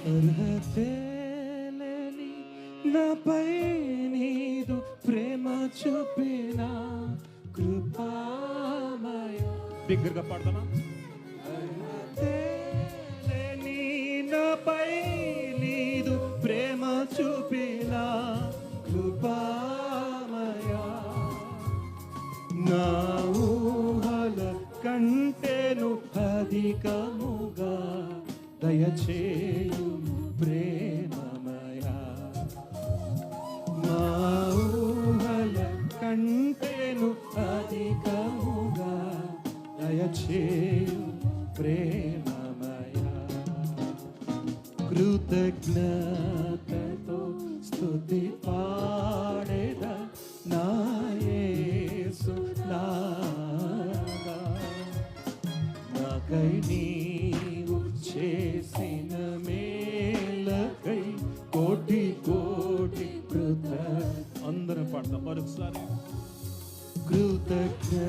అర్హతేలేని నాపై నీదు ప్రేమ చూపిన కృపామయ. దగ్గరగా పాడతామా? అర్హతేలేని నాపై నీదు ప్రేమ చూపిన కృపామయ. నా ఊహల కంటేను అధికముగా దయచేయు ప్రేమమయా. నా ఊహల కంటేను అధికముగా దయచేయు ప్రేమమయా. కృతజ్ఞతతో స్తుతి పాడేదా నా యేసు నాదా. నాకై నీవు చేసిన మేలకై కోటి కోటి అందరం పాడతాం మరొకసారి. కృతజ్ఞతతో